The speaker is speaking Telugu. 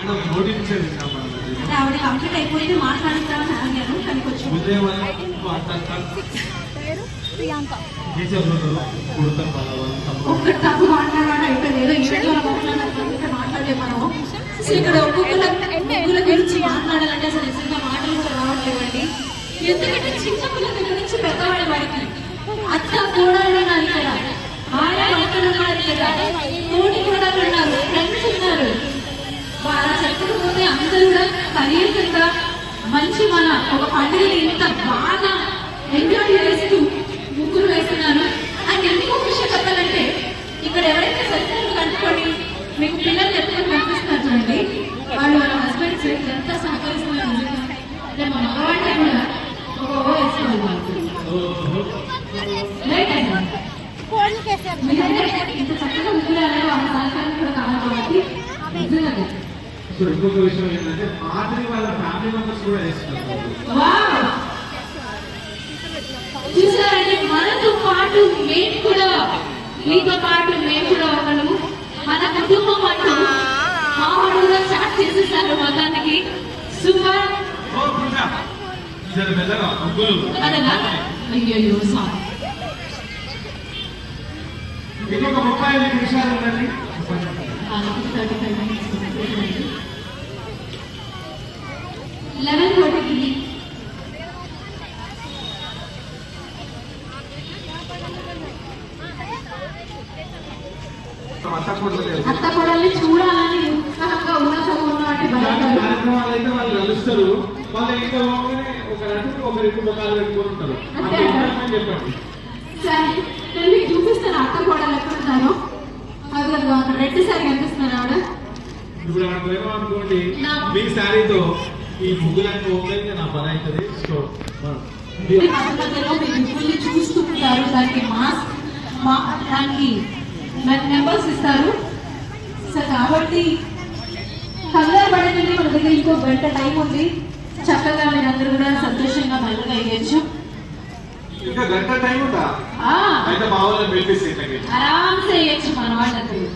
అంటే ఆవిడ కంప్లీట్ అయిపోయింది మాట్లాడుతాను అడిగాను కానీ కొంచెం ఒక్క తప్పు మాట్లాడాడు అయిపోలేదు మాట్లాడే మనం అసలు ఇక్కడ ఒక్కొక్కల గురించి మాట్లాడాలంటే అసలు నిజంగా మాటలు కూడా రావట్లేవండి. ఎందుకంటే చిన్న పిల్లల దగ్గర నుంచి పెద్దవాళ్ళ వారికి అత్త కోడళ్ళు ఉన్నారు, ఇక్కడ భార్య భర్తలు ఉన్నారు, ఇక్కడ తోటి కోడళ్ళు ఉన్నారు, ఫ్రెండ్స్ ఉన్నారు. అలా చెప్పకపోతే అందరూ కూడా కలియుగంగా మంచి మన ఒక పండుగని ఇంత బాగా ఎంజాయ్ చేస్తూ ముగ్గురు వేస్తున్నారు. అండ్ ఇంకొక విషయం చెప్పాలంటే ఇక్కడ ఎవరైతే సెల్ఫోన్ కట్టుకొని మీకు పిల్లలు ఎత్తుకొని కనిపిస్తున్నారు చూడండి, వాళ్ళు వాళ్ళ హస్బెండ్స్ ఎంత సహకరిస్తున్నారు. నిజంగా అంటే మా మగవాళ్ళని కూడా ఒక వేసుకోవాలి. ఇంత చక్కగా ముగ్గురు అనేది వాళ్ళ సహకారం కూడా కావాలి కాబట్టి నిజంగా. ఇంకొక విషయం ఏంటంటే మాదిరి వాళ్ళ ఫ్యామిలీ మెంబర్స్ కూడా వేస్తున్నారు. చూసారంటే మనతో పాటు మేము కూడా మీతో పాటు మేము కూడా ఒకరు మన కుటుంబం అంటూ మామూలుగా స్టార్ట్ చేసేసారు మతానికి. సూపర్ అదనా అయ్యో సారీ. ఇంకొక 35 నిమిషాలు ఉందండి. 35 minutes 11:40 అత్త కొడల్ని చూడాలని ఉత్సాహంగా ఉల్లాసంగా ఉన్నటువంటి కార్యక్రమాలు అయితే వాళ్ళు కలుస్తారు. వాళ్ళు ఇంకా ఒక రెండు ఒకరికి ముఖాలు పెట్టుకుని ఉంటారు. చెప్పండి నేను మీకు చూపిస్తాను అత్త కోడలు ఎక్కడున్నారో. అది అక్కడ రెడ్ సారీ కనిపిస్తున్నారు ఆవిడ. ఇప్పుడు అనుకోండి మీ శారీతో ఈ ముగ్గులకు నా పని అవుతుంది. సో ముగ్గుల్ని చూస్తుంటారు, దానికి మాస్క్ దానికి నెంబర్స్ ఇస్తారు. సో కాబట్టి కంగారు పడకండి, మన దగ్గర ఇంకో గంట టైం ఉంది. చక్కగా మీరందరూ కూడా సంతోషంగా పండుగ వేయచ్చు. ఇంకా గంట టైం ఉందా? ఆరామ్సే వేయచ్చు మన వాళ్ళందరూ.